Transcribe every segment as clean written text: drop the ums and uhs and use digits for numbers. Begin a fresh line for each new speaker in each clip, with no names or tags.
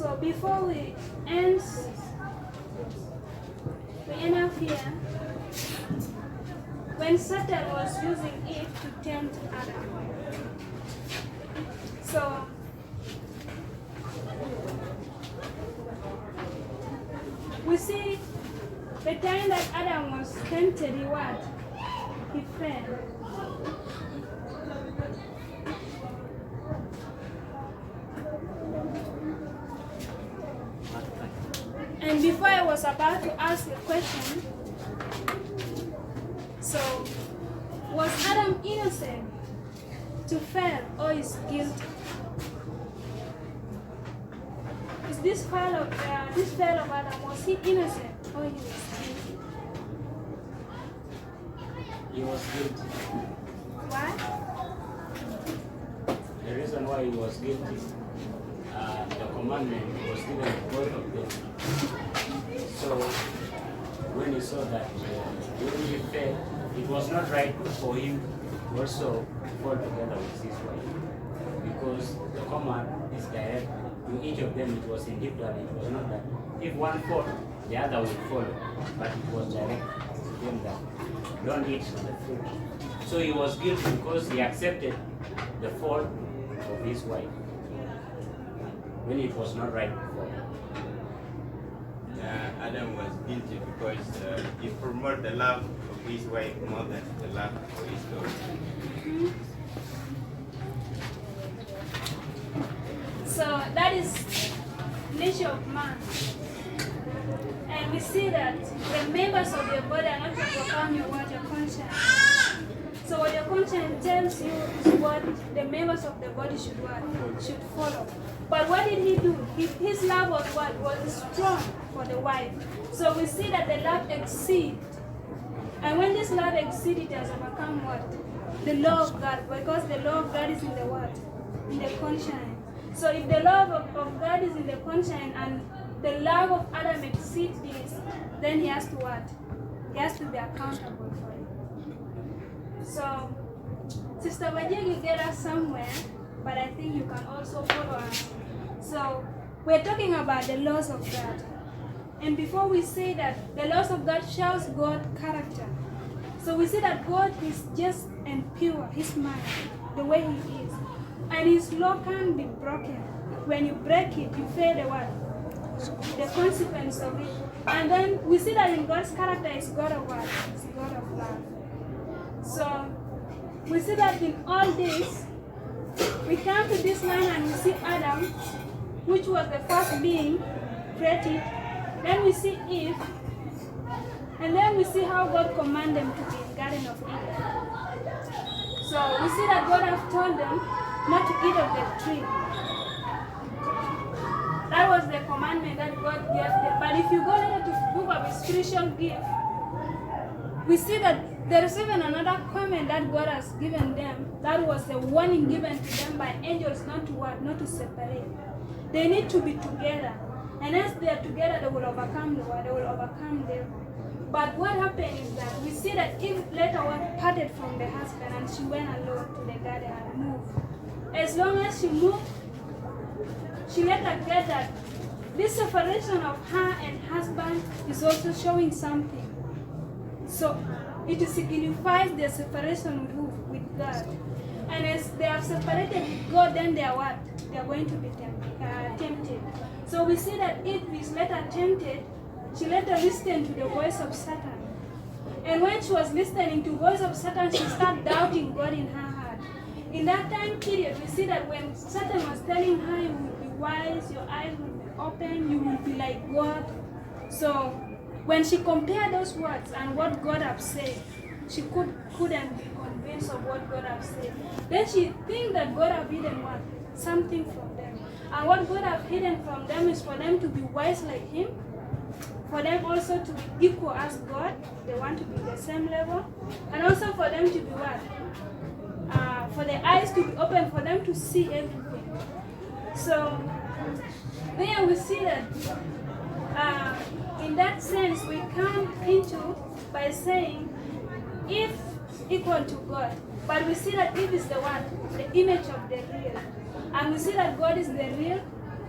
So before we end up here, when Satan was using Eve to tempt Adam. So we see the time that Adam was tempted, he what? He fell. And before I was about to ask a question, so was Adam innocent to fail or is guilty? Is this fall of Adam, was he innocent or he was guilty?
He was guilty.
Why?
The reason why he was guilty, the commandment was given to both of them. So when he saw that when he fell, it was not right for him to also fall together with his wife, because the command is direct to each of them. It was indifferent. It was not that if one fall, the other will follow, but it was direct to them that don't eat from the fruit. So he was guilty because he accepted the fall of his wife when it was not right before.
Adam was guilty because he promoted the love of his wife more than the love for his daughter.
So that is nature of man. And we see that the members of your body are not to overcome your conscience. So what your conscience tells you is what the members of the body should follow. But what did he do? His love was what? Was strong for the wife. So we see that the love exceeded. And when this love exceeded, it has overcome what? The law of God. Because the law of God is in the what? In the conscience. So if the love of God is in the conscience and the love of Adam exceeds this, then he has to what? He has to be accountable for it. So, Sister Wajegi get us somewhere, but I think you can also follow us. So, we're talking about the laws of God. And before we say that, the laws of God shows God's character. So we see that God is just and pure, his mind, the way he is. And his law can be broken. When you break it, you fear the what? The consequence of it. And then we see that in God's character is God of what? It's God of love. So we see that in all this, we come to this line and we see Adam, which was the first being created. Then we see Eve. And then we see how God commanded them to be in the Garden of Eden. So we see that God has told them not to eat of the tree. That was the commandment that God gave them. But if you go later to the book of spiritual gift, we see that there is even another command that God has given them. That was the warning given to them by angels not to what? Not to separate. They need to be together. And as they are together, they will overcome the world. They will overcome them. But what happened is that we see that Eve later on parted from the husband and she went alone to the garden and moved. As long as she moved, she later get that this separation of her and husband is also showing something. So it signifies their separation with God. And as they are separated with God, then they are what? They are going to be tempted. So we see that Eve is later tempted. She later listened to the voice of Satan. And when she was listening to the voice of Satan, she started doubting God in her heart. In that time period, we see that when Satan was telling her, you will be wise, your eyes will be open, you will be like God. So when she compared those words and what God had said, she couldn't be convinced of what God had said. Then she thinks that God had hidden what? Something from them. And what God has hidden from them is for them to be wise like Him, for them also to be equal as God. They want to be the same level. And also for them to be what? For their eyes to be open, for them to see everything. So then we see that in that sense we come into by saying Eve equal to God. But we see that Eve is the one, the image of the real. And we see that God is the real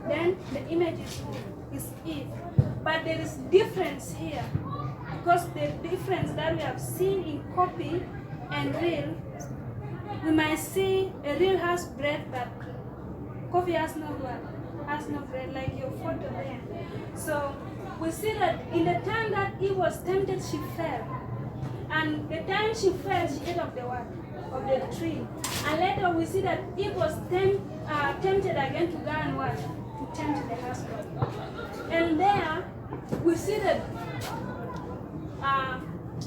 then the image is Eve. But there is difference here, because the difference that we have seen in copy and real, we might see a real has bread, but copy has no bread, like your photo there. So we see that in the time that Eve was tempted, she fell. And the time she fell, she ate of the what? Of the tree. And later we see that Eve was tempted again to go and what? To tempt the husband. And there we see that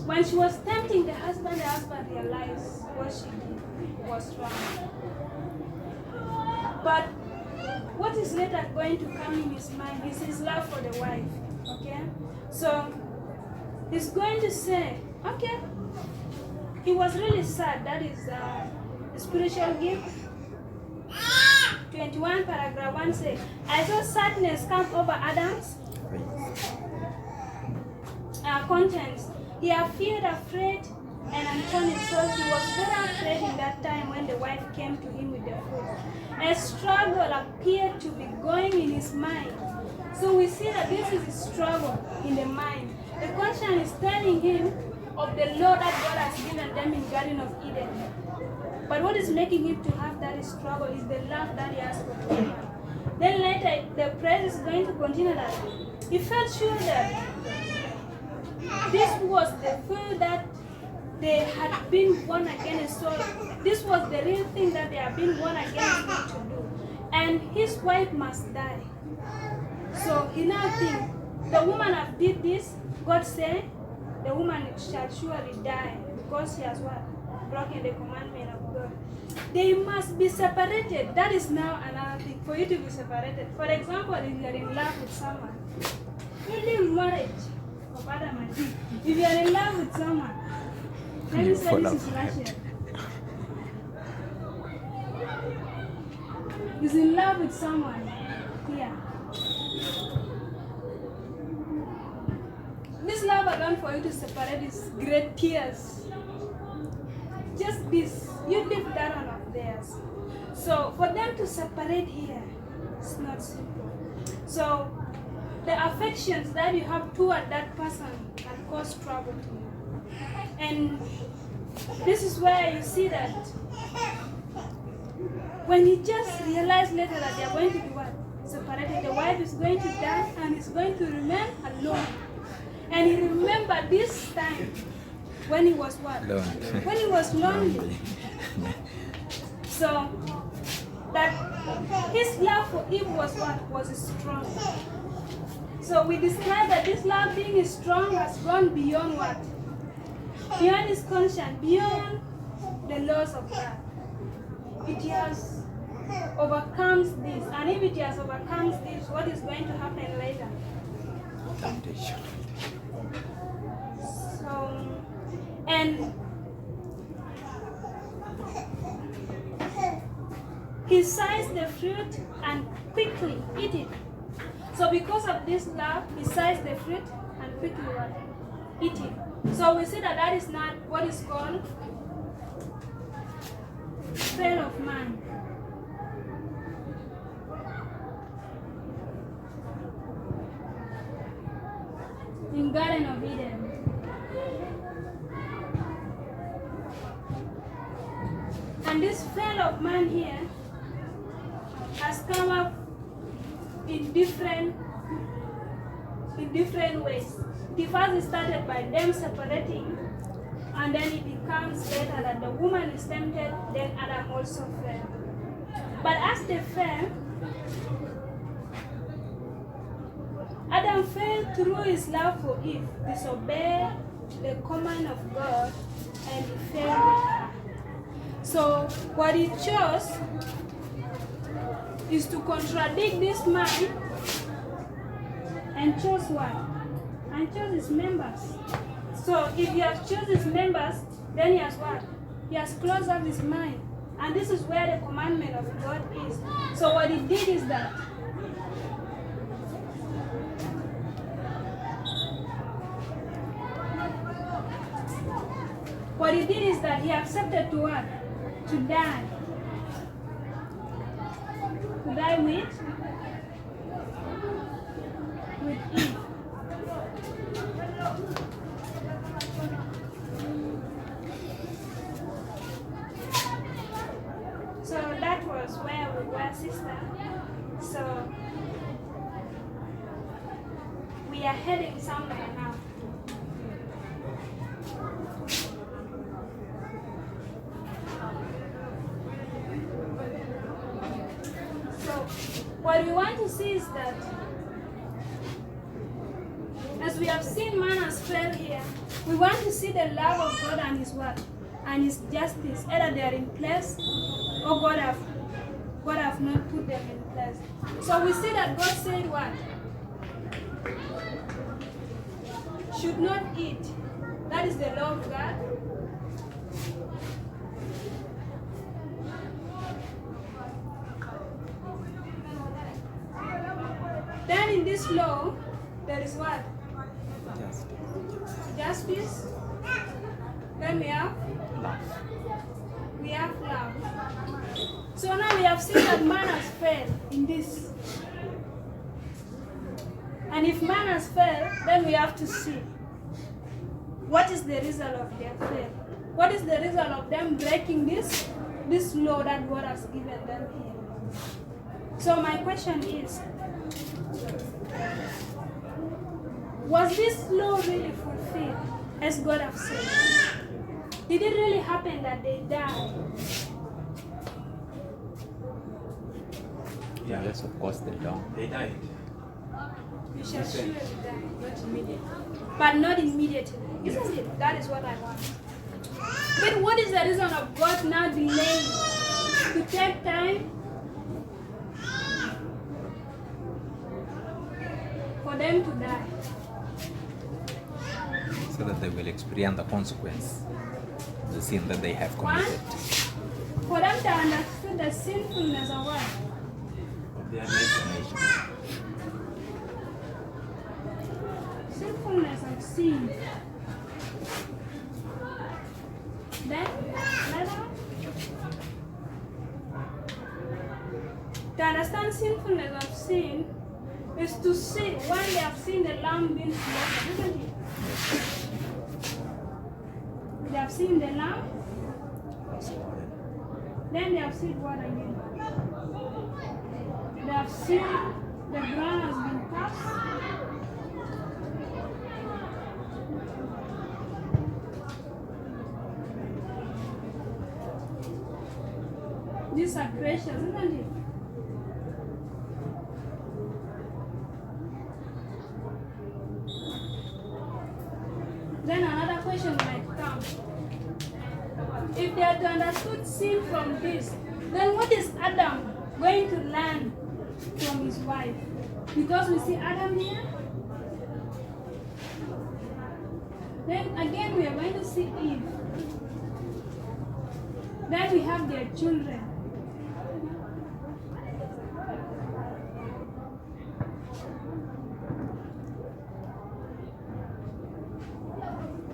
when she was tempting the husband realized what she did was wrong. But what is later going to come in his mind is his love for the wife. Okay? So he's going to say, okay, he was really sad. That is the spiritual gift. 21 paragraph 1 says, I saw sadness come over Adam's contents. He appeared afraid and untorn himself. He was very afraid in that time when the wife came to him with the food. A struggle appeared to be going in his mind. So we see that this is a struggle in the mind. The conscience is telling him of the law that God has given them in Garden of Eden. But what is making him to have that struggle is the love that he has for the woman. Then later, the praise is going to continue that he felt sure that this was the food that they had been born again. So this was the real thing that they have been born again to do. And his wife must die. So he now thinks, the woman have did this, God said, the woman shall surely die because she has what? Broken the commandment of God. They must be separated. That is now another thing, for you to be separated. For example, if you are in love with someone, even marriage of Adam and Eve, if you are in love with someone, let me say this is Russia. He's in love with someone here. This love alone for you to separate is great tears. Just this, you live that one of theirs. So for them to separate here, it's not simple. So the affections that you have toward that person can cause trouble to you. And this is where you see that when he just realized later that they are going to be what? Separated, the wife is going to die and he's going to remain alone. And he remembered this time when he was what? Lonely. When he was lonely. So that his love for Eve was what? Was strong. So we describe that this love being strong has gone beyond what? Beyond his conscience, beyond the laws of God. It has overcomes this. And if it has overcomes this, what is going to happen later? Temptation. And he seized the fruit and quickly eat it. So because of this love, he seized the fruit and quickly eat it. So we see that that is not what is called fall of man. In Garden of Eden. And this fall of man here has come up in different ways. The first started by them separating, and then it becomes later that the woman is tempted, then Adam also fell. But as they fell, Adam fell through his love for Eve, disobeyed the command of God, and he fell with her. So what he chose is to contradict this man and chose what? And chose his members. So if he has chosen his members, then he has what? He has closed up his mind. And this is where the commandment of God is. So what he did is that he accepted to what? To die. To die with with Eve. So that was where we were, sister. So we are heading somewhere now. So what we want to see is that as we have seen manners fail here, we want to see the love of God and His word and His justice. Either they are in place or God have not put them in place. So we see that God said what? Should not eat. That is the law of God. Then in this law, there is what? Justice. Then we have love. So now we have seen that man has failed in this. And if man has failed, then we have to see what is the result of their fail. What is the result of them breaking this law that God has given them here? So my question is, was this law really fulfilled as God has said? Did it really happen that they died?
Yeah, yes, of course they don't.
They died.
You shall surely die, not immediately. But not immediately, isn't it? That is what I want. But what is the reason of God now delaying to take time for them to die?
So that they will experience the consequence, the sin that they have
One,
committed.
for them to understand the sinfulness of what?
Of their nation.
Sinfulness of sin. Then, another one. To understand sinfulness of sin is to see when they have seen the lamb being slaughtered, isn't it? They have seen the lamb, then they have seen what again? They have seen the ground has been cast. These are precious, isn't it? Then another question might come. If they had understood sin from this, then what is Adam going to learn from his wife? Because we see Adam here. Then again we are going to see Eve. Then we have their children.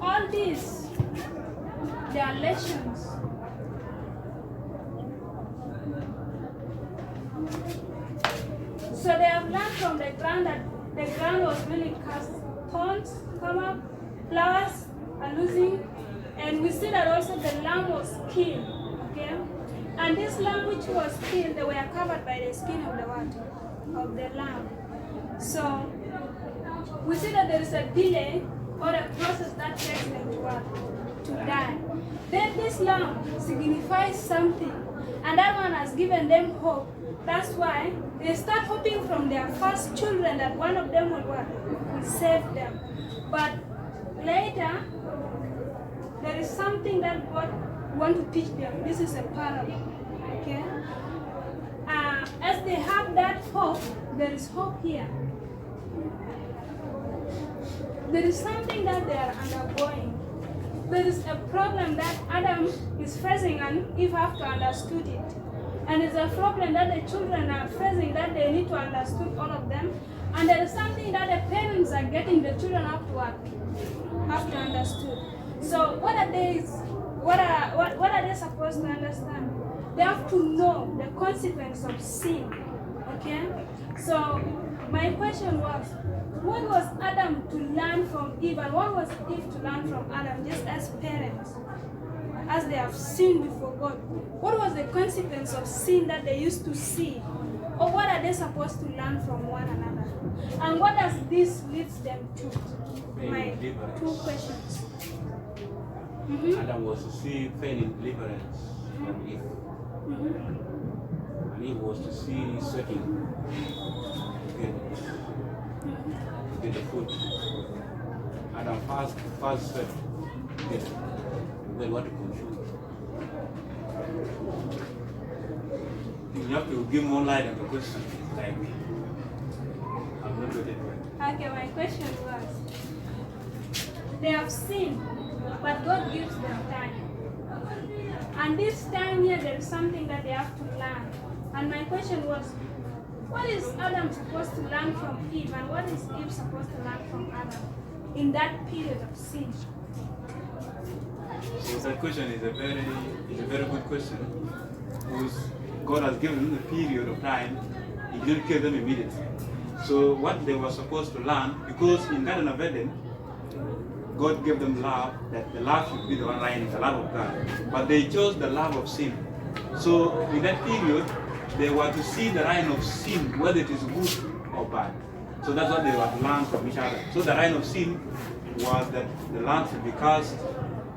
All these, they are lessons. So they have learned from the ground that the ground was really cast. Thorns come up, flowers are losing, and we see that also the lamb was killed. Okay? And this lamb which was killed, they were covered by the skin of the what? Of the lamb. So we see that there is a delay or a process that takes them to what? To die. Then this lamb signifies something, and that one has given them hope. That's why they start hoping from their first children that one of them will what? Will save them. But later, there is something that God wants to teach them. This is a parable. Okay? As they have that hope, there is hope here. There is something that they are undergoing. There is a problem that Adam is facing and Eve have to understood it. And it's a problem that the children are facing that they need to understood, all of them. And there is something that the parents are getting the children have to understood. So what are they supposed to understand? They have to know the consequence of sin. Okay? So my question was, what was Adam to learn from Eve, and what was Eve to learn from Adam, just as parents, as they have sinned before God? What was the consequence of sin that they used to see? Or what are they supposed to learn from one another? And what does this lead them to? My two questions.
Adam was to see pain in deliverance from Eve. And Eve was to see sweating to get the food. Adam first sweat to get it. Then what to consume. You have to give more light on the question. Like, I'm not good at it.
Okay, my question was, they have sinned, but God gives them time. And this time here, there is something that they have to learn. And my question was, what is Adam supposed to learn from Eve, and what is Eve supposed to learn from Adam in that period of sin?
So that question is a very good question. Because God has given them a period of time, He didn't kill them immediately. So what they were supposed to learn, because in Garden of Eden, God gave them love, that the love should be the one line, the love of God. But they chose the love of sin. So in that period, they were to see the line of sin, whether it is good or bad. So that's what they were to learn from each other. So the line of sin was that the land should be cast,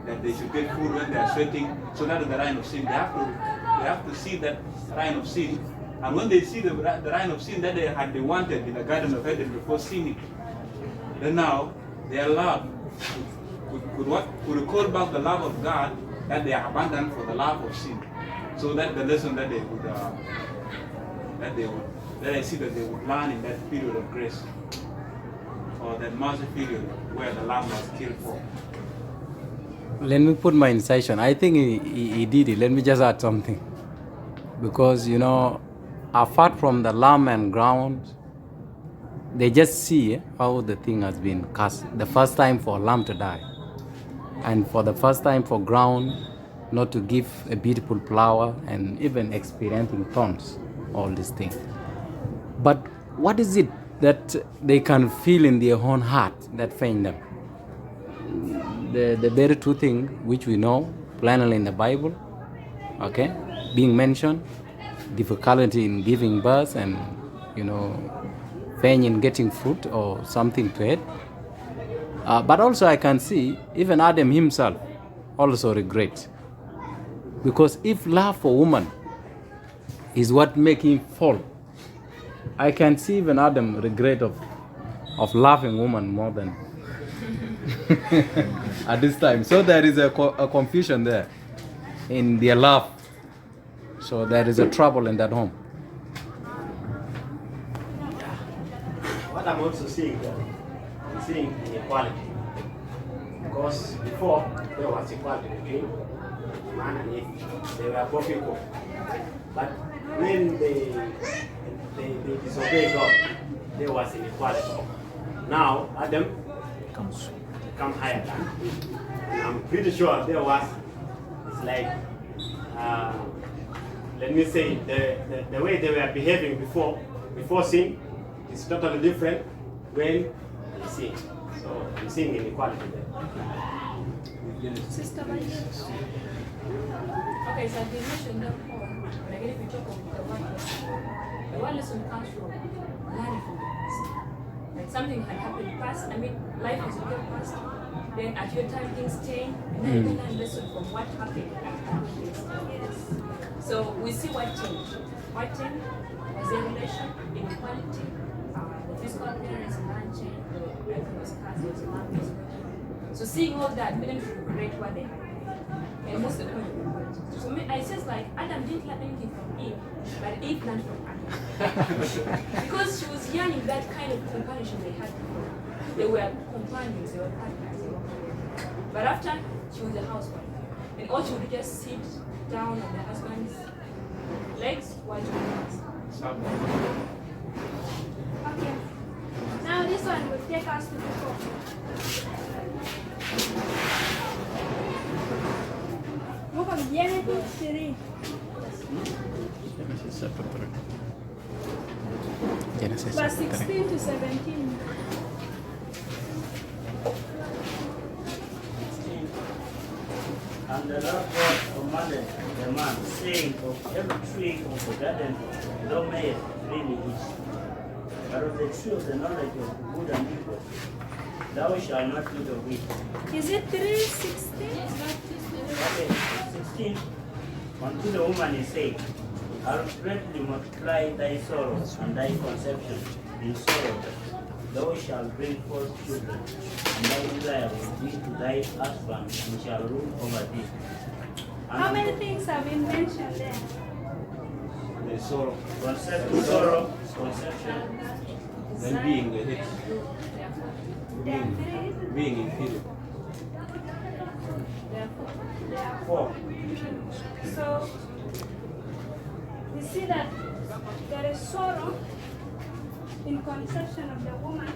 that they should get food when they are sweating. So that is the line of sin. They have to see that line of sin. And when they see the line of sin that they wanted in the Garden of Eden before sinning, then now their love could call back the love of God that they abandoned for the love of sin. So that the lesson that they would I see that they would learn in that period of grace, or that mercy period where the lamb was killed for.
Let me put my incision. I think he did it. Let me just add something. Because, apart from the lamb and ground, they just see how the thing has been cast. The first time for a lamb to die. And for the first time for ground not to give a beautiful flower, and even experiencing thorns, all these things. But what is it that they can feel in their own heart that faint them? The very two things which we know plainly in the Bible, okay, being mentioned, difficulty in giving birth, and pain in getting fruit or something to eat. But also I can see even Adam himself also regrets, because if love for woman is what make him fall, I can see even Adam regret of loving woman more than at this time. So there is a confusion there in their love. So there is a trouble in that home.
What I'm also seeing there, I'm seeing inequality. Because before there was equality between man and Eve. They were both equal. But when they disobeyed God, there was inequality. Now Adam come higher than. And I'm pretty sure there was, it's like, let me say, the way they were behaving before sin is totally different when they sin. So I'm seeing inequality there.
Sister Maria.
Okay, so they mentioned that before, but again, if we talk about the one lesson comes from learning from the past. Like something had happened in the past, life is in the past, then at your time things change, and then you can learn lesson from what happened after this. So we see what changed. What changed was the relation, inequality, the physical appearance, man changed, the life was cast, there was a man was. So seeing all that made them regret what they had. And most of the point regret. So I says like Adam didn't learn anything from Eve, but Eve learned from Adam. Because she was yearning that kind of companionship they had before. They were companions, they were partners, they were companions. But after she was a housewife, and all she would do just sit down on the husband's legs while she was.
Okay. Now this one will take us to the book. Book of Genesis 3.
Genesis
verse
chapter 3.
16 to 17.
And the Lord God commanded the man, saying, of every tree of the garden thou mayest freely eat, but of the tree of the knowledge of good and evil thou shalt not eat of it.
Is it 3:16?
Okay, 16. Unto the woman he said, I'll greatly multiply thy sorrow and thy conception. In sorrow thou shalt bring forth children, and thy desire will be to thy husband, and shall rule over thee. And
How many things have been mentioned there?
The sorrow,
sorrow, conception,
then being the head,
There are three.
being inferior.
There are
4.
So we see that there is sorrow in conception of the woman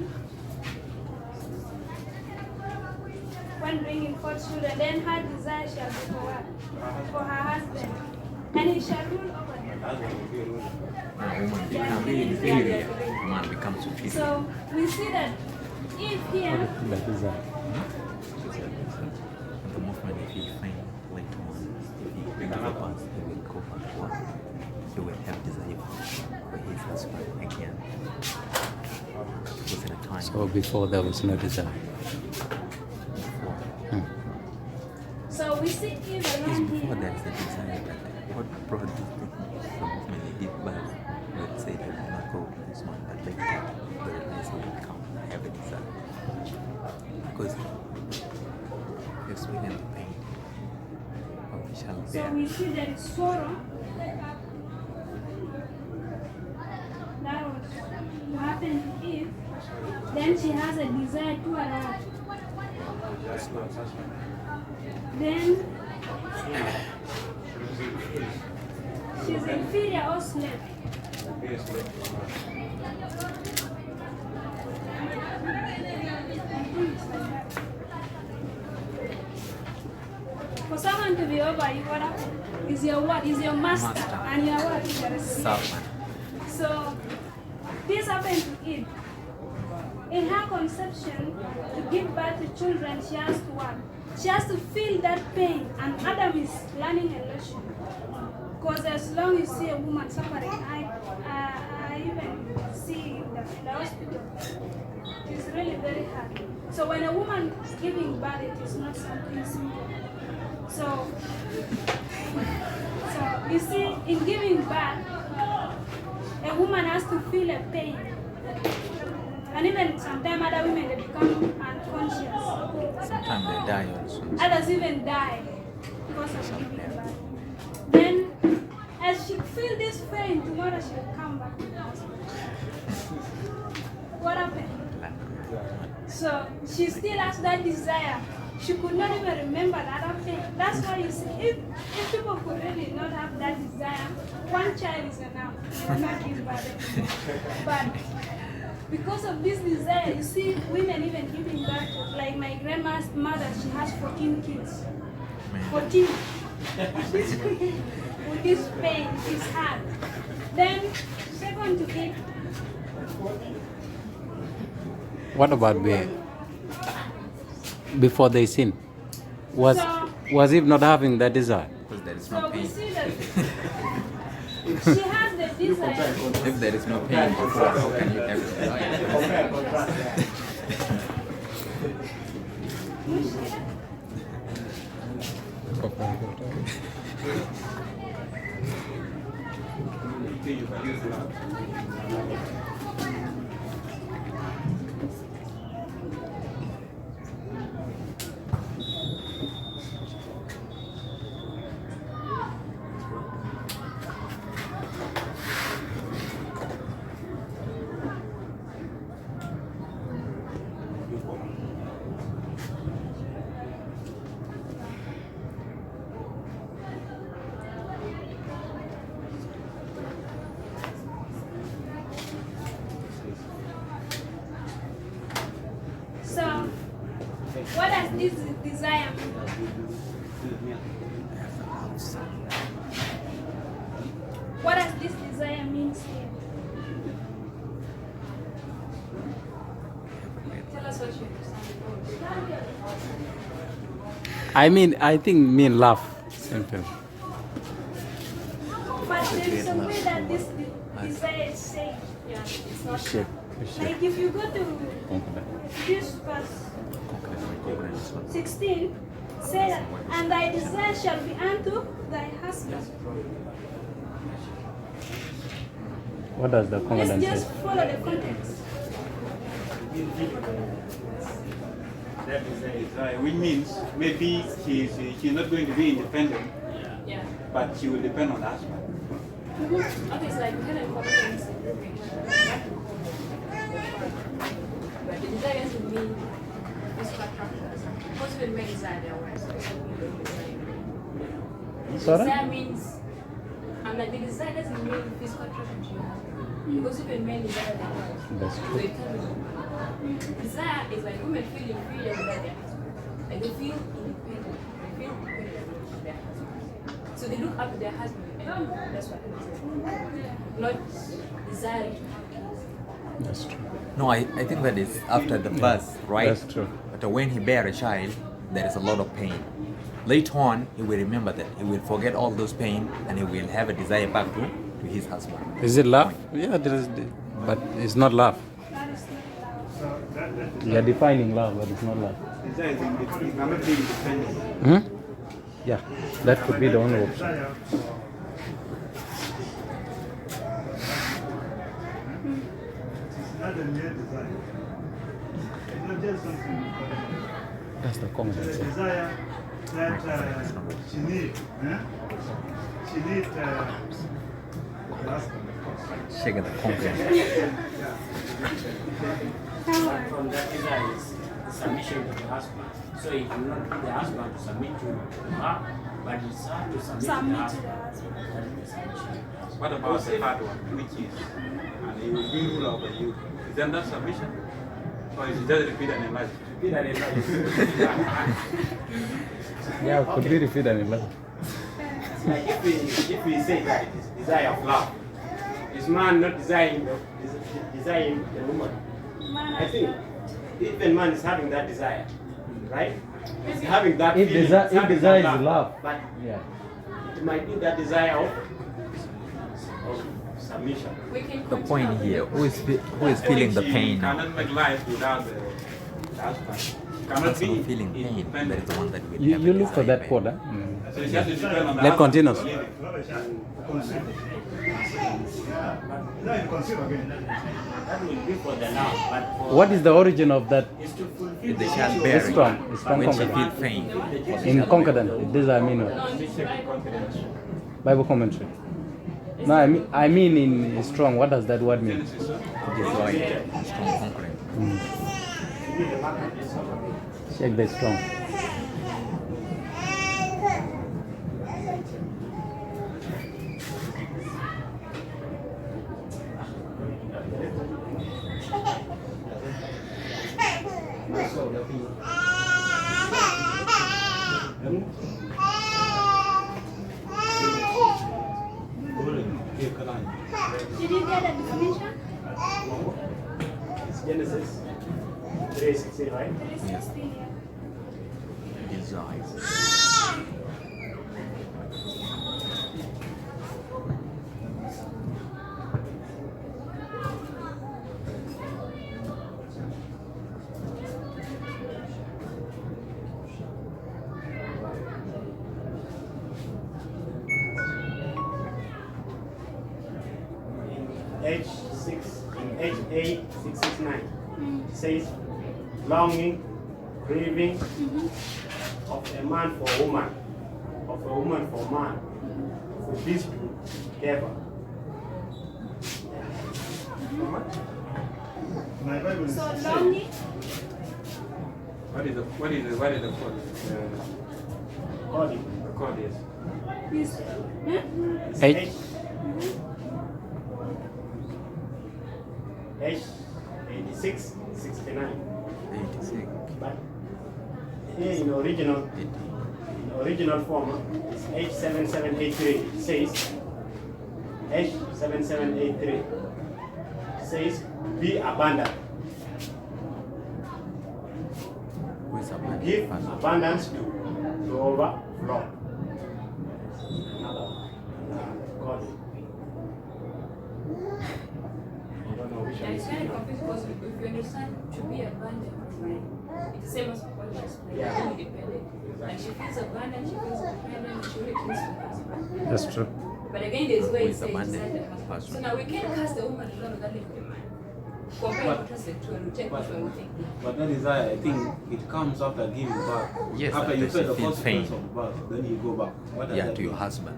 when bringing forth children. Then her desire shall be for what? For her husband, and he shall rule over them.
That's what we feel.
A woman becomes inferior. A man becomes superior.
So we see that Eve here,
That is that.
The movement, if he find later on, if he brings the past, he will go back to work. He will have desire for his husband again. Within a time
So before there was no desire.
before.
so we see Eve
It's
alone
before
here.
there is a desire, but what brought this thing, the movement he did bad, God said he will not go to this one, but later the realization will come, have a desire. Because you experience the pain of the child
So
there.
we see there is sorrow. That was what happened to Eve. Then she has a desire to her. Then she's inferior or slave. For someone to be over you, what happened? Is your what? Is your master.
Master.
And your what? Is your slave.
Servant.
So this happened to Eve. In her conception, to give birth to children, she has to what? She has to feel that pain, and Adam is learning a lesson. Because as long as you see a woman suffering, I even see in the hospital, it's really very hard. So when a woman is giving birth, it is not something simple. So you see, in giving birth, a woman has to feel a pain. And even sometimes other women, they become unconscious.
Sometimes they die also.
Others even die because of giving birth. Then, as she feel this pain, tomorrow she will come back to the hospital. What happened? So she still has that desire. She could not even remember that other pain. That's why you see, if people could really not have that desire, one child is enough. They will not give birth. But because of this desire, you see women even giving birth. Like my grandma's mother, she has 14 kids. 14. With this pain, it's hard. Then, second to it,
What about before they sin? Was Eve not having that desire?
Because there is
so
no
we
pain.
see that she has the desire.
If there is no pain before, how can you have desire?
So, what does this desire mean? What does this desire mean here?
what you understand.
I think mean love. Simple.
But there is a way that this desire is saying.
Yeah, it's not
Shit.
Like if you go to this verse 16, say that, and thy desire shall be unto thy husband.
What does the
Let's
concordance
just
say?
follow the context.
That is a
Which means maybe she's not going to be independent,
Yeah.
but she will depend on the husband.
Okay, it's like kind of confidence. But the desire doesn't mean physical attraction. Most people may desire their wives.
Sorry?
Desire means, I'm like, the desire doesn't mean physical attraction to your husband. Because even men desire their wives.
That's
So
true.
it can be. Desire is like women feel inferior without their husband. Like they feel independent. They feel dependent on their husband. So they look up to their husband. And that's what it is. Not desiring to have kids.
That's true.
No, I think that is after the birth, right?
That's true.
But when he bear a child, there is a lot of pain. Later on, he will remember that. He will forget all those pain and he will have a desire back to his husband.
Is it love? Yeah, there is, but it's not love. You are defining love, but it's not love.
Desire is it cannot be independent.
Hmm? Yeah, that could be the only option.
Desire it's not a mere desire. It's not just something.
That's the
It's a
concordance.
desire that she needs. She needs the husband.
Check the concordance.
from that desire is submission to the husband. So it will not be the husband to submit to her, but it's her to submit to the
Submit to the
husband.
husband.
That is the submission.
What about the third one, which is, and he will be rule over you? Is that not submission? Or is it just repeat and enlarge?
Repeat and enlarge.
Yeah, could be repeat and love.
Like if we say that it is desire of love, is man not desiring the woman?
Man,
I think even man is having that desire, right? He's having that
If
feeling.
desire,
he's
if
having
desire
that
is love,
but
yeah.
it might be that desire of submission.
We can
The point here, who is feeling the
She
pain now?
cannot make life without the husband. Cannot
That's
be
not feeling pain. That is
independent.
the one that will
You,
have
you
a
look for
desire
that
back.
code, huh?
So she has to depend on the
Let's
husband.
continue.
Love a child. Conceive. Then you conceive again.
That will be for the love, but for
What is the origin of that
is to fulfill
If the
the
child
issue.
bearing,
It's strong. It's strong
when she
concordance.
feel pain,
In concordance? This I mean what?
No, it's right.
Bible commentary. No, I mean in strong. What does that word mean?
Genesis, huh?
just like strong concordance.
Check the strong.
did you get a definition?
It's Genesis 3:16, right?
3:16, yeah.
Desire.
H8669 says longing, craving of a man for a woman, of a woman for a man, for this together.
My Bible is
So
saying,
longing,
What is the code?
According
The code is.
is
It's
H.
H8669.
86.
But here in original form, it's H7783. It says H7783 says be abundant. give abundance to overflow. Another God. I don't know which
Yeah,
one
it's
is
kind of
it.
confusing because if you understand to be abundant, right? It's the same as what you explained,
Yeah.
independent. And she feels abundant, she feels independent, and she really feels her husband.
That's true.
But again, there's where
Who
it
is
says
abundant?
decide the husband.
Husband.
So now we can't cast the woman alone without leaving the man. Compare and contrast the two and we take which one we think.
But that desire, I think it comes after giving birth.
Yes,
after you
after
feel
she
the
feels
consequence
pain.
of birth, then you go back. What does
Yeah,
that
to your
mean?
husband.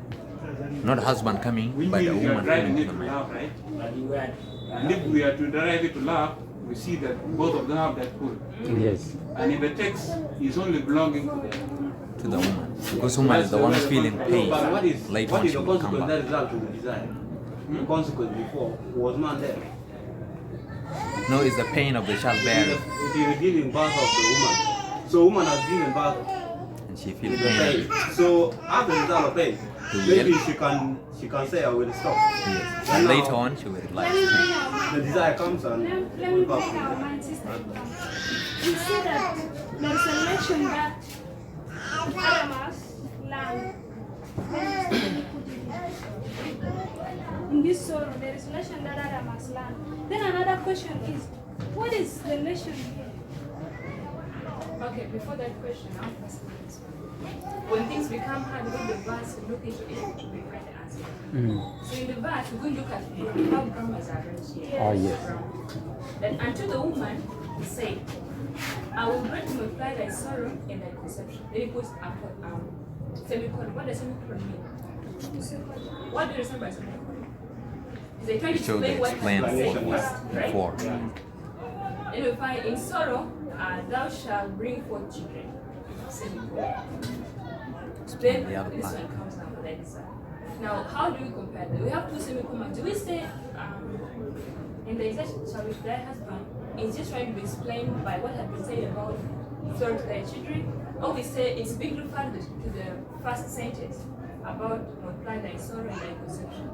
Not husband coming,
We
but
mean
a
we are
woman
driving
coming
it
to
to
the man.
love, right?
But you had
And if we are to drive it to love, we see that both of them have that pull.
Yes.
And in the text, it's only belonging to
To the woman. Because woman is the one feeling pain.
But what is
Later on
the
she will come
consequence that
back.
result to the desire? The consequence before was man there.
No, it's the pain of the childbearing.
It is the giving birth of the woman. So woman has given birth
And she
to
feels
the
pain.
pain. So after the result of pain,
To
maybe
yell.
she can say I will stop.
Yes.
And
And
now,
later on she will
Let me
realize.
bring our mind.
the desire comes and
Let me
will
bring
back.
our mind, sister. We see that there is a mention that Adamas land. In this sorrow, there is mention that Adamas land. Then another question is, what is the mention here?
Okay, before that question, I'll first this one. When things become hard, when the verse, we look into it, we find the answer. So in the verse, we're going to look at how grammars are arranged here.
Oh, yes.
Then unto the woman, he said, I will greatly multiply thy sorrow and thy conception. Then he puts semicolon. What does semicolon mean? What do you understand by semicolon? They try to
Show the
explain what
explain
has been said
what
first,
was
right?
before.
And we find in sorrow, thou shalt bring forth children. Semicolon. Then
the other
this
part.
one comes down like this. Now, how do we compare them? We have two semicolons. Do we say in the exact sorry, thy husband is just trying to explain by what had been said about sorrow to thy children? Or we say it's being referred to the first sentence about multiply thy sorrow and thy conception?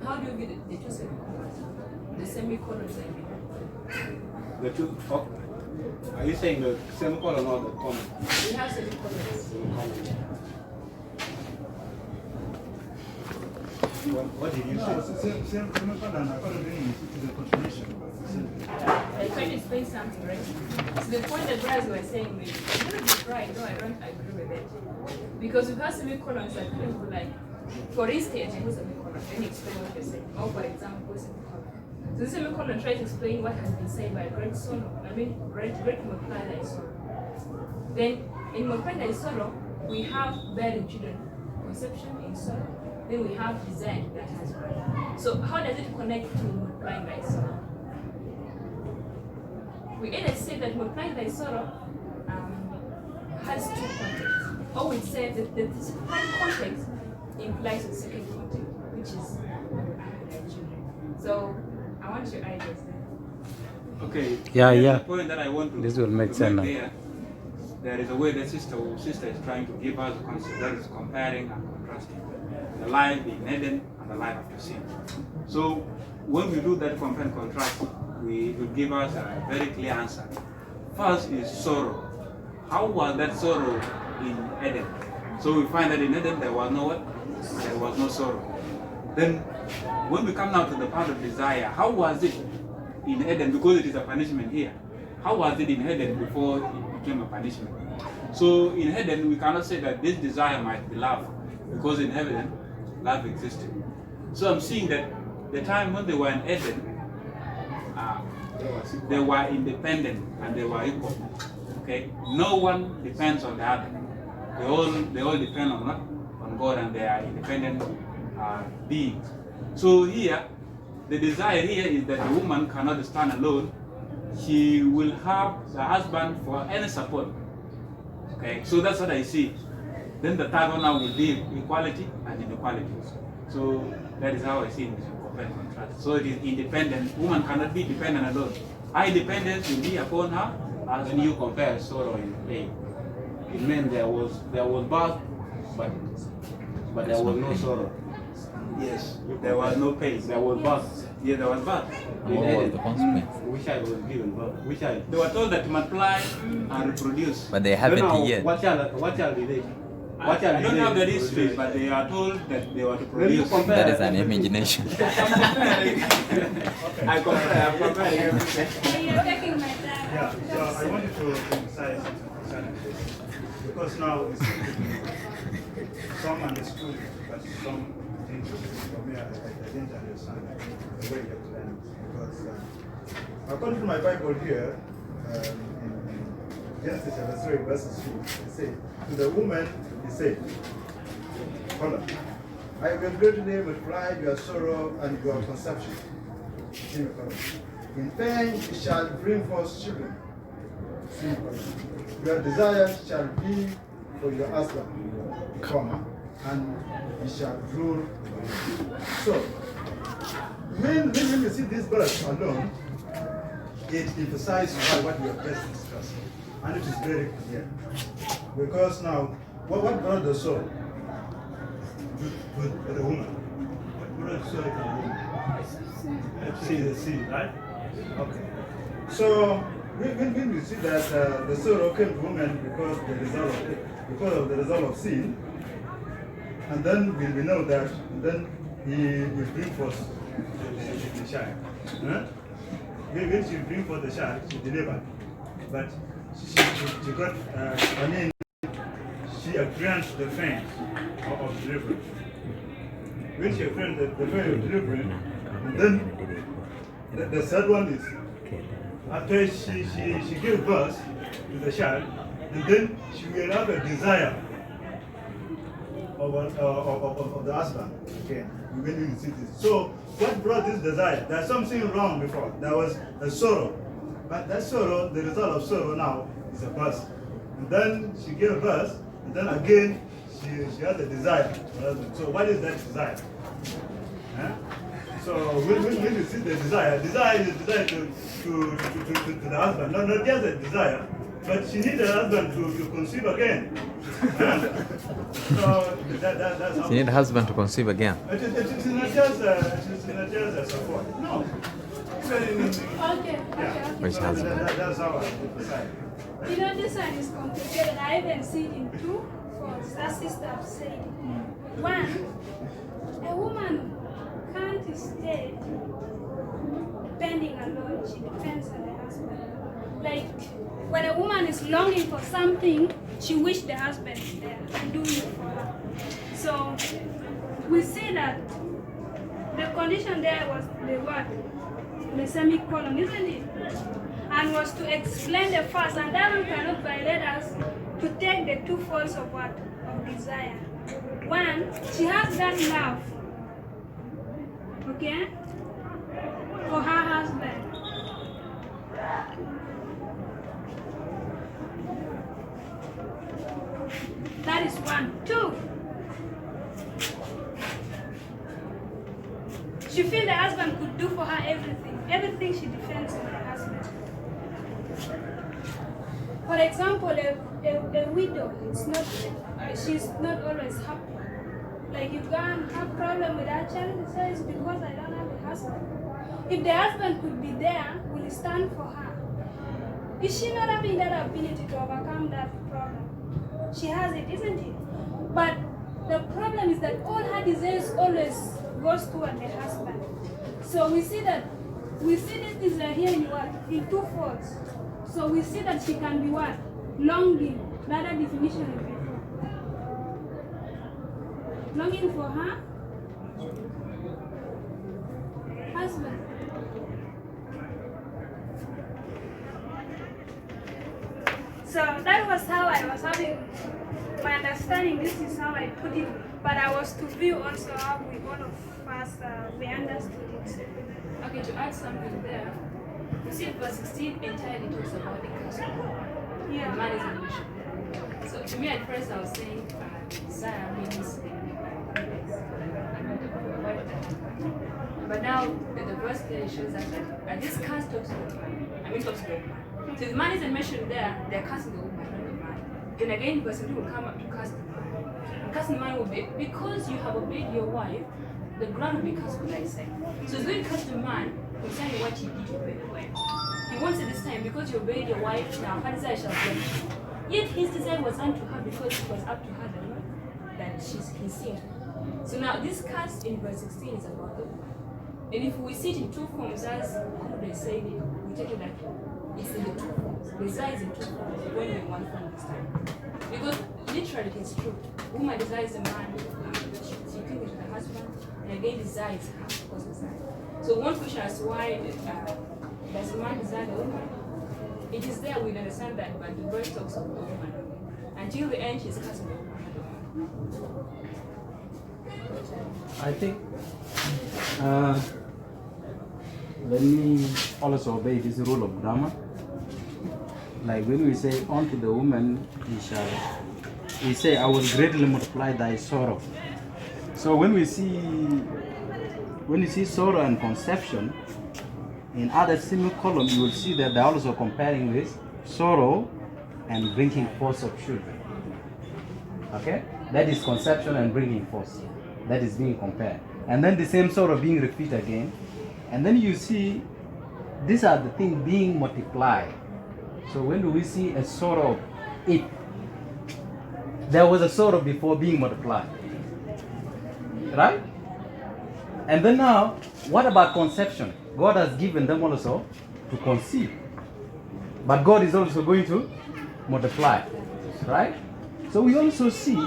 How do you view the two semicolons? The semicolons, I mean.
The two. Oh, are you saying the semicolon or the comma?
We have semicolons.
What did you say?
Semicolon, according to me, is a continuation.
I tried to explain something, right? So the point that Braz was saying, I'm going to be right, no, I don't agree with it. Because we have semicolons that people like, for instance, who's semicolon? Let me explain what you're saying. Or for example, who's semicolon? So the semicolon tries to explain what has been said by great sorrow. Great multiply thy sorrow. Then in multiply thy sorrow, we have bearing children, conception in sorrow. Then we have desire that has birth. So how does it connect to multiplying thy sorrow? We either say that multiplying thy sorrow has two contexts, or we say that the first context implies the second context, which is thy children. So I want your ideas there.
Okay.
Yeah,
Here's
yeah.
The point that I want to
This will make
to
sense now.
Here. There is a way that sister is trying to give us a concept that is comparing and contrasting the life in Eden and the life after sin. So when we do that compare and contrast, we will give us a very clear answer. First is sorrow. How was that sorrow in Eden? So we find that in Eden there was no what? There was no sorrow. Then when we come now to the part of desire, how was it in Eden? Because it is a punishment here. How was it in Eden before it became a punishment? So in Eden we cannot say that this desire might be love, because in heaven love existed. So I'm seeing that the time when they were in Eden, they were independent and they were equal. Okay, no one depends on the other. They all depend on what? On God, and they are independent beings. So here, the desire here is that the woman cannot stand alone. She will have the husband for any support. Okay, so that's what I see. Then the third one now will be equality and inequality. So that is how I see it. Compare and contrast. So it is independent. Woman cannot be dependent alone. Her independence will be upon her. As
When you compare sorrow and pain, it meant there was birth, but there was no sorrow.
yes, there was no pain.
There was birth,
Yeah, there was birth.
And what was the consequence?
Which child was given birth? Which child? They were told that to multiply and reproduce.
But they haven't
Don't know
yet.
What child did they? What child
I
did
don't
they
know the
produce?
history, but they are told that they were to
When you
produce.
compare,
That is an imagination.
I'm comparing everything.
You're taking my time.
Yeah, so I wanted to emphasize concerning this. Because now it's some understood, but some didn't. For me, I didn't understand the way you explained it. Because according to my Bible here, in Genesis chapter 3, verses 2, it says, to the woman, he said, hold on. I will greatly multiply your sorrow and your conception. In pain you shall bring forth children. Your desire shall be for your husband, comma, and he shall rule. So, when you see this verse alone, it emphasizes what we have just discussed. And it is very clear. Because now, what brought the soul to the woman? What brought the soul to the woman? See the seed, right? Okay. So when we see that the sorrow came to woman because of the result of sin, and then we know that then he will bring forth the child. Huh? When she bring forth the child, she delivered, but she got she experienced the pain of delivery. When she experienced the pain of delivery, and then the third one is after she gave birth to the child, and then she will have a desire of the husband again. When you see this. So what brought this desire? There's something wrong before. There was a sorrow. But that sorrow, the result of sorrow now is a birth. And then she gave birth, and then again she has a desire for her husband. So what is that desire? Huh? So when you see the desire is desire to the husband. Not just a desire, but she needs her husband to conceive again. So that's how.
You need a husband to conceive again.
It is not just a support. No.
Okay.
Which husband?
That's how I decide.
You know, this one is complicated. I even see it in two forms. That sister have said. One, a woman can't stay depending alone. She depends on the husband. Like, when a woman is longing for something, she wishes the husband is there and doing it for her. So, we see that the condition there was the word, the semicolon, isn't it? And was to explain the first, and that one cannot violate us to take the two folds of what? Of desire. One, she has that love, okay, for her husband. That is one. Two, she feels the husband could do for her everything. Everything she depends on her husband. For example, a widow, she's not always happy. Like you go and have problem with that child, it says because I don't have a husband. If the husband could be there, will he stand for her? Is she not having that ability to overcome that problem? She has it, isn't it? But the problem is that all her desires always goes toward the husband. So we see this desire here in what? In two folds. So we see that she can be what? Longing. The other definition of it. Longing for her husband. So that was how I was having my understanding. This is how I put it. But I was to view also how we all of us we understood it.
Okay, to add something there, you see verse 16 entirely talks about the gospel.
Yeah.
The man is in mission. So to me at first I was saying desire means but now the verse there shows us that this cast talks to the man. Talks to the man. So the man isn't mentioned there, they're casting the woman, not the man. Then again verse 2 will come up to cast the man. And casting the man will be because you have obeyed your wife, the ground will be cast on thy side. So it's going to cast the man concerning what he did to obey the wife. He wants it this time because you obeyed your wife, now her desire shall be unto you. Yet his desire was unto her because it was up to her that he sinned. So now this cast in verse 16 is about the woman. And if we see it in two forms, as they say, we take it that it's in the two forms. Desire is in two forms, when in one form this time. Because literally it is true. Woman desires a man, she thinks it to the husband, and again desires her because desire. So one question as to why does a man desire the woman? It is there we understand that, but the verse talks of the woman. Until the end, she's cast on the woman.
I think let me also obey this rule of grammar. Like when we say unto the woman we say I will greatly multiply thy sorrow. So when you see sorrow and conception in other semicolon, you will see that they're also comparing with sorrow and bringing forth of children. Okay, that is conception and bringing forth. That is being compared, and then the same sorrow being repeated again, and then you see these are the things being multiplied. So when do we see a sorrow of it? There was a sorrow before being multiplied, right? And then now, what about conception? God has given them also to conceive, but God is also going to multiply, right? So we also see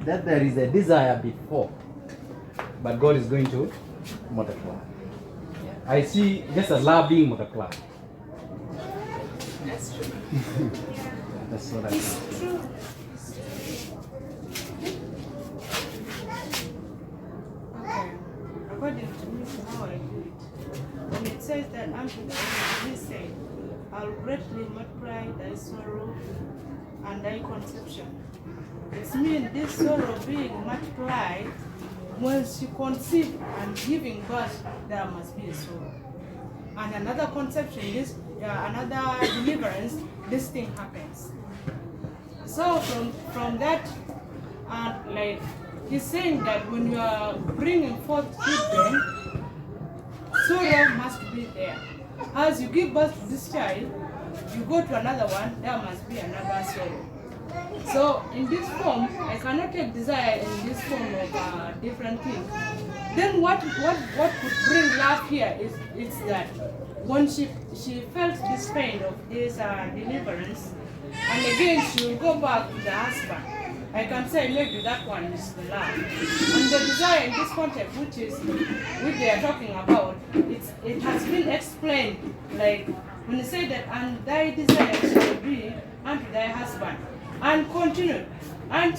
that there is a desire before, but God is going to multiply. I see just a love being multiplied.
That's true.
That's what I think.
True. Okay. According to me, how I do it. When it says that unto the woman, he said, I'll greatly multiply thy sorrow and thy conception. It means this sorrow being multiplied, when she conceived and giving birth, there must be a sorrow. And another conception, another deliverance, this thing happens. So from that, like he's saying that when you are bringing forth children, sorrow must be there. As you give birth to this child, you go to another one, there must be another sorrow. So in this form, I cannot take desire in this form of different things. Then what could bring love here is that when she felt this pain of this deliverance, and again she will go back to the husband. I can say maybe that one is the love. And the desire in this context, which they are talking about, it has been explained, like when they say that, and thy desire shall be unto thy husband. And continue, and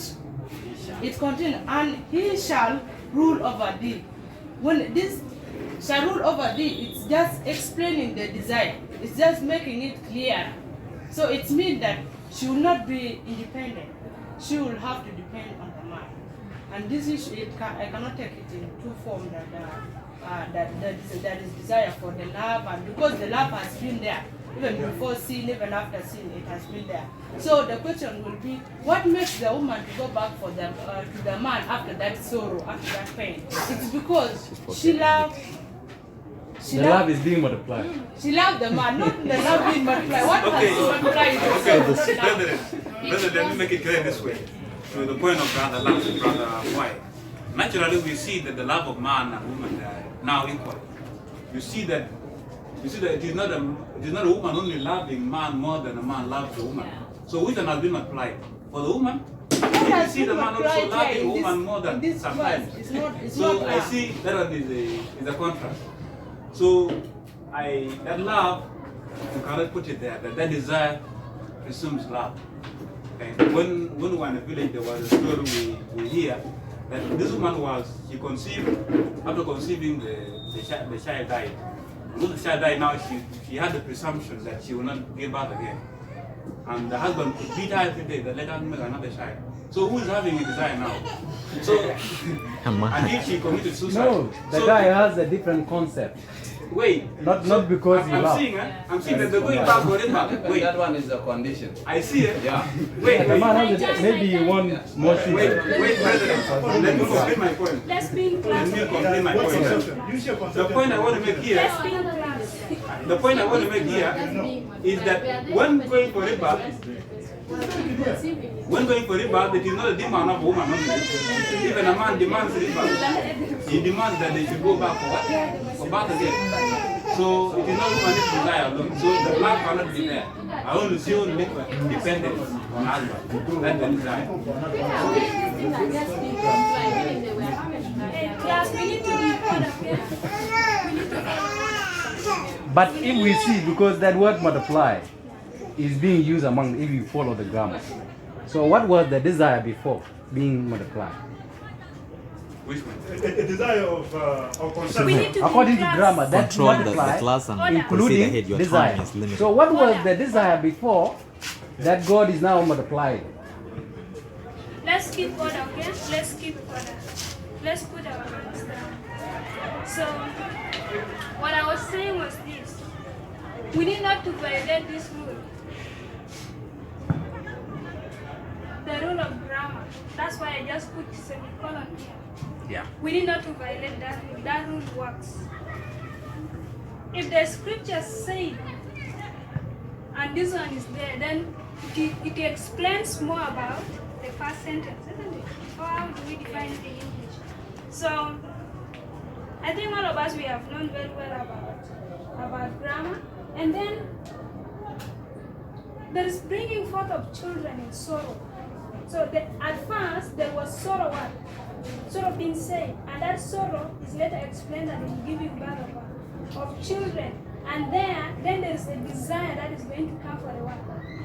it continues, and he shall rule over thee. When this shall rule over thee, it's just explaining the desire. It's just making it clear. So it means that she will not be independent. She will have to depend on the man. And this issue, I cannot take it in two forms that is desire for the love, and because the love has been there. Even before sin, even after sin, it has been there. So the question will be, what makes the woman to go back for them to the man after that sorrow, after that pain? It's because she loved.
Love is being multiplied.
She loved the man, not the love being multiplied. What has been multiplied?
Brother, let me make it clear this way. To the point of brother love and brother wife. Naturally, we see that the love of man and woman are now equal. You see that it is not a woman only loving man more than a man loves the woman. So which one has been applied? For the woman, you see the man also loving the woman more than sometimes. So I see that one is a contrast. So that love, you cannot put it there, that desire presumes love. And when we were in the village, there was a story we hear that this woman she conceived, after conceiving the child died. When the child died, now she had the presumption that she will not give birth again. And the husband could beat her every day that let her make another child. So who is having a desire now? So, and if she committed suicide.
No, the guy has a different concept.
Wait.
Not because you
I'm
love.
seeing, I'm seeing that they're going back for it back. Wait.
That one is a condition.
I see it.
Yeah.
Wait,
The man
wait.
has maybe you want more
Wait,
children.
wait, President. Let me complete my point.
Let's be in
Let
class.
me complete my
What's
point.
conception? Use your
The
conception.
point I want to make here,
Let's be in class.
the point I want to make here is that when going for riba, when going for riba, it is not a demand of a woman only. Even a man demands riba. He demands that they should go back for what? For back again. So it is not woman's desire alone. So the love cannot be there. I only see only dependence on husband. That's the desire.
Class, we need to be proud of it. We need to
But if we see, because that word multiply is being used among, if you follow the grammar. So what was the desire before being multiplied?
Which one?
A desire of
We
conception.
need to be
According to
class.
grammar, that's
Control the
multiply,
class and
Order.
proceed
including
ahead. Your
desire.
time is limited.
So what was the desire before that God is now multiplied?
Let's keep order, okay? Let's keep order. Let's put our hands down. So, what I was saying was this. We need not to violate this rule. The rule of grammar. That's why I just put semicolon here.
Yeah.
We need not to violate that rule. That rule works. If the scriptures say, and this one is there, then it explains more about the first sentence, isn't it? Or how do we define it in English? So, I think all of us, we have known very well about grammar. And then, there is bringing forth of children in sorrow. So at first, there was sorrow what? Sorrow being said. And that sorrow is later explained that in giving birth of children. And then there is a desire that is going to come for the what?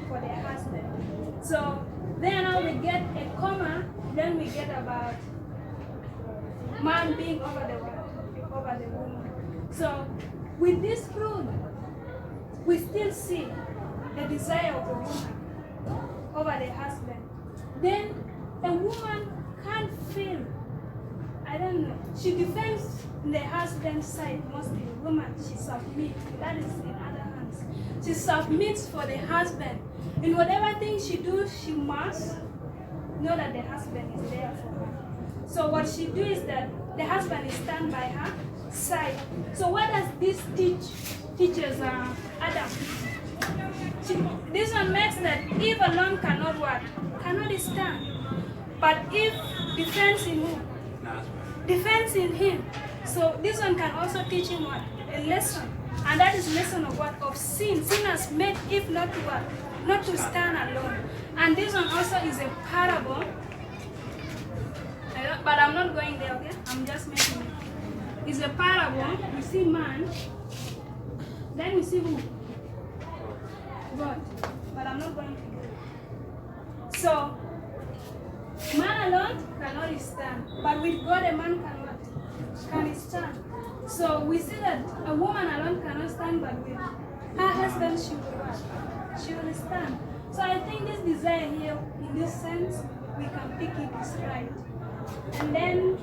For their husband. So then now we get a comma, then we get about man being over the what? Over the woman. So with this rule, we still see the desire of the woman over the husband. Then a woman can't feel, I don't know, she defends the husband's side mostly. The woman, she submits. That is in other hands. She submits for the husband. In whatever thing she does, she must know that the husband is there for her. So what she do is that the husband is stand by her side. So what does this teaches Adam? This one makes that Eve alone cannot what? Cannot stand. But if defense in who? Defense in him. So this one can also teach him what? A lesson. And that is lesson of what? Of sin. Sin has made Eve not to what? Not to stand alone. And this one also is a parable. But I'm not going there, okay? I'm just making it. It's a parable. We see man. Then we see who? God. But I'm not going to do it. So, man alone cannot stand. But with God, a man cannot. Can stand. So we see that a woman alone cannot stand, but with her husband she will what? She will stand. So I think this desire here, in this sense, we can pick it is right. And then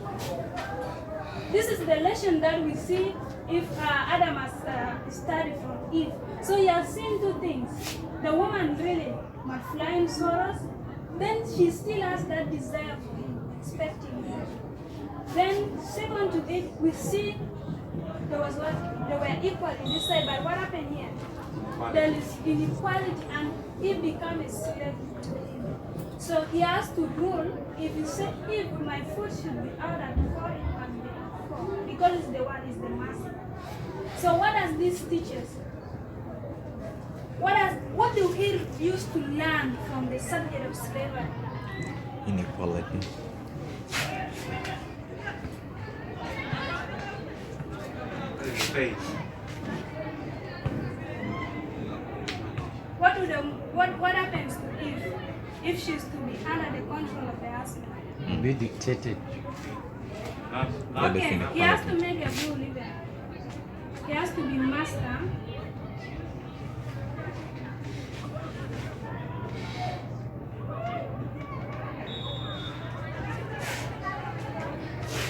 this is the lesson that we see if Adam has studied from Eve. So he has seen two things. The woman really multiplying sorrows, then she still has that desire for him, expecting him. Then second to it, we see there was what they were equal in this side, but what happened here? There is inequality, and he became a slave to him. So he has to rule. If you say, if my foot should be out at 4, it can be at 4, because it's the one is the master. So what does this teach us? What do we use to learn from the subject of slavery?
Inequality.
What happens to Eve if she's to be under the control of the husband?
Be dictated.
Okay, he has to make a rule even. He has to be master.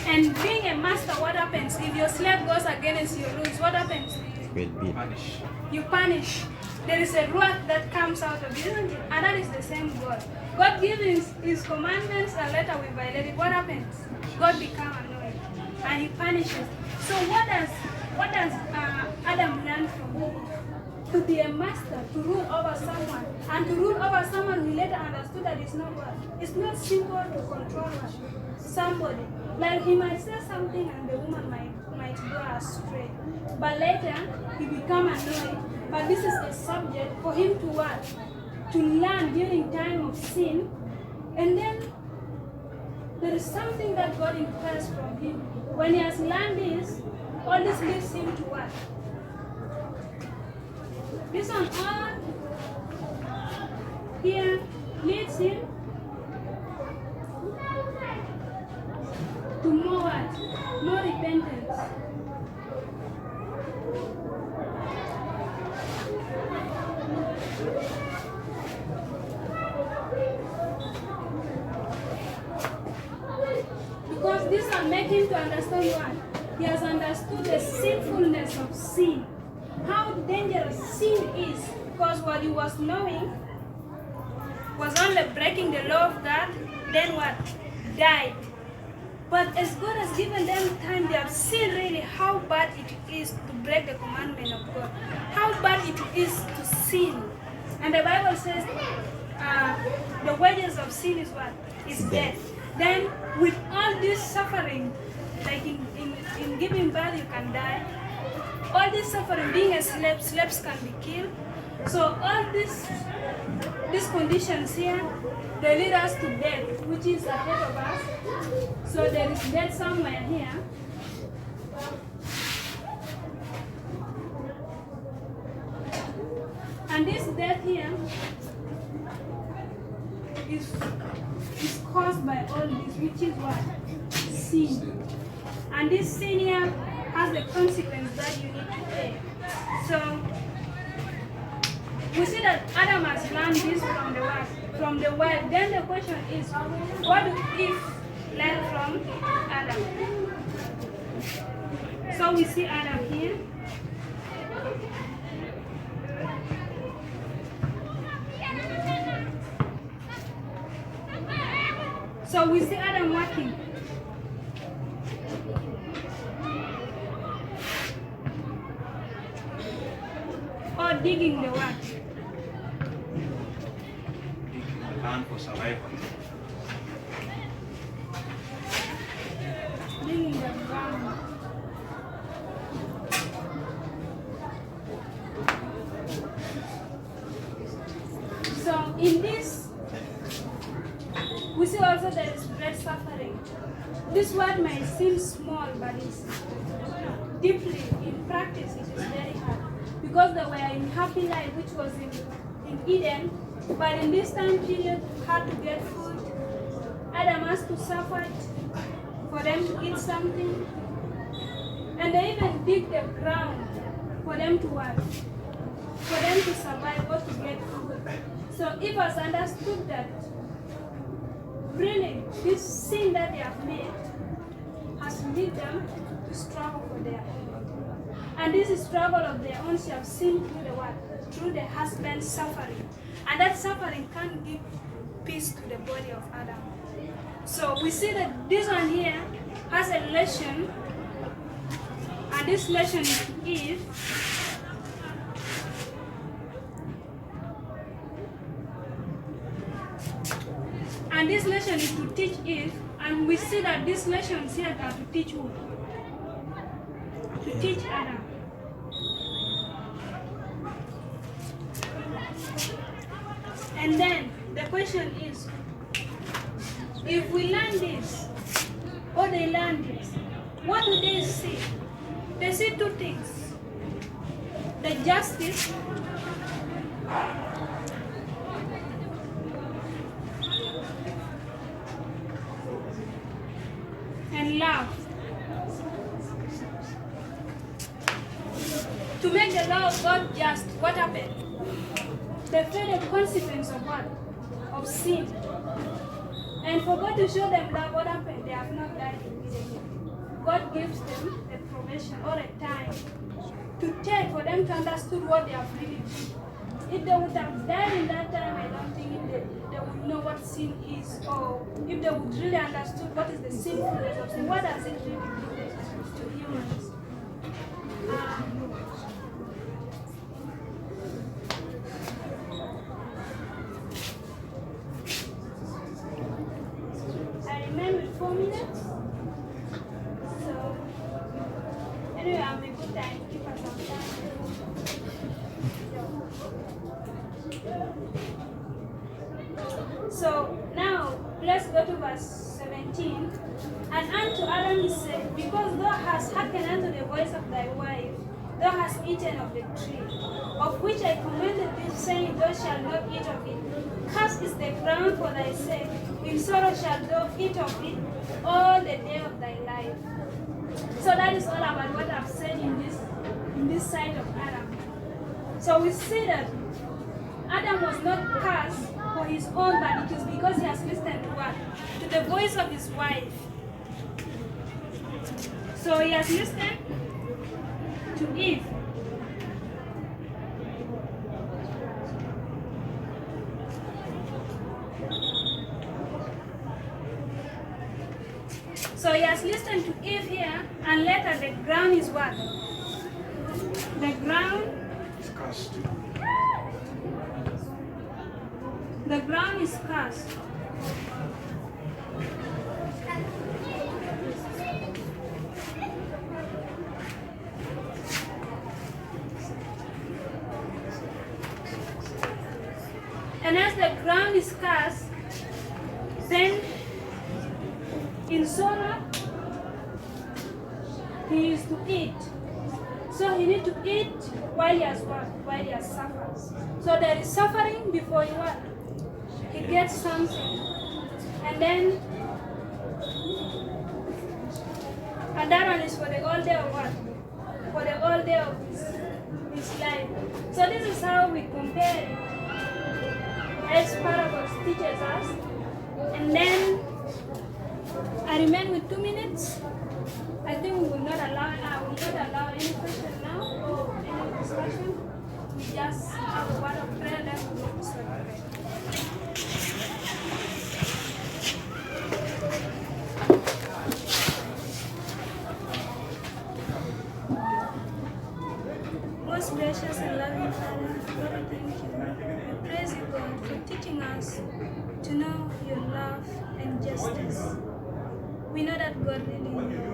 And being a master master, what happens? If your slave goes against your rules, what happens?
Will be.
Punish.
You punish. There is a wrath that comes out of it, isn't it? And that is the same God. God gives his commandments, and later we violate it. What happens? God becomes annoyed and he punishes. So what does Adam learn from Eve? To be a master, to rule over someone, and to rule over someone who later understood that it's not what? It's not simple to control somebody. Like he might say something and the woman might go astray. But later he become annoyed. But this is a subject for him to what? To learn during time of sin. And then there is something that God impressed from him. When he has learned this, all this leads him to what? This on earth here leads him to more what? More repentance. Because this will make him to understand what? He has understood the sinfulness of sin. How dangerous sin is. Because what he was knowing was only breaking the law of God, then what? Died. But as God has given them time, they have seen really how bad it is to break the commandment of God. How bad it is to sin. And the Bible says the wages of sin is what? Is death. Then with all this suffering, like in giving birth you can die, all this suffering, being a slave, slaves can be killed. So all these conditions here, they lead us to death, which is ahead of us. So there is death somewhere here. And this death here is caused by all this, which is what? Sin. And this sin here has the consequence that you need to pay. So we see that Adam has learned this from the world. Then the question is, what do Eve learn from Adam? So we see Adam here. So we see Adam working. Or digging the what?
Digging the land for survival.
Digging the ground. So in this, we see also there is great suffering. This word may seem small, but it's deeply, in practice, it is very hard. Because they were in happy life, which was in Eden, but in this time period, hard to get food. Adam has to suffer for them to eat something. And they even dig the ground for them to work, for them to survive or to get food. So Eve has understood that really this sin that they have made has led them to struggle for their own. And this struggle of their own, she have seen through the what? Through the husband's suffering. And that suffering can't give peace to the body of Adam. So we see that this one here has a lesson, and this lesson is to Eve. And this lesson is to teach Eve, and we see that these lessons here are to teach who? To teach Adam. And then the question is, if we learn this, or they learn this, what do they see? They see two things. The justice and love. To make the law of God just, what happened? They felt the consequence of what? Of sin. And for God to show them that what happened, they have not died immediately. God gives them a probation or a time to take for them to understand what they have really done. If they would have died in that time, I don't think they would know what sin is, or if they would really understood what is the sinfulness of sin, what does it really do to humans. I remain with 4 minutes. So, anyway, I'm a good timekeeper sometimes. So, now, let's go to verse 17. And unto Adam he said, because thou hast hearkened unto the voice of thy wife, thou hast eaten of the tree, of which I commanded thee, saying, thou shalt not eat of it. Cursed is the ground for thy sake. In sorrow shalt thou eat of it all the day of thy life. So that is all about what I've said in this side of Adam. So we see that Adam was not cursed for his own, but it is because he has listened to what? To the voice of his wife. So he has listened to Eve. So he has listened to Eve here, and later the ground is what? The ground is cursed. The ground is cursed. And as the ground is cursed, then in sorrow, he is to eat. So he needs to eat while he has what? While he has suffered. So there is suffering before he what? He gets something. And then, and that one is for the whole day of what? For the whole day of his life. So this is how we compare it. As parables teaches us. And then I remain with 2 minutes. I think we will not allow any question now or any discussion. We just have a word of prayer, then we will celebrate. Most gracious and loving Father, Lord, we thank you. We praise you, God, for teaching us to know your love and justice. We know that God really your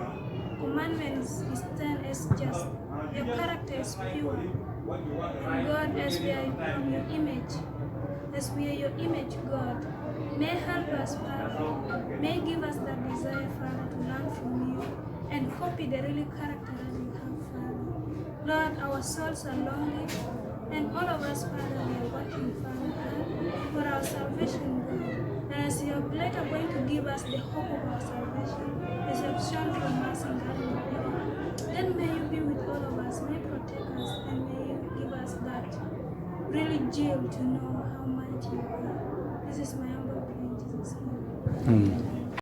commandments is stern as just. Your character is pure. And God, as we are from your image, as we are your image, God, may help us, Father. May give us that desire, Father, to learn from you and copy the really character that you have, Father. Lord, our souls are lonely, and all of us, Father, we are working, Father, God, for our salvation, God. And as you are later going to give us the hope of our salvation, as you have shown from us in Garden of Eden, then may you be with all of us, may you protect us, and may you give us that really zeal to know how mighty you are. This is my humble prayer in Jesus' name.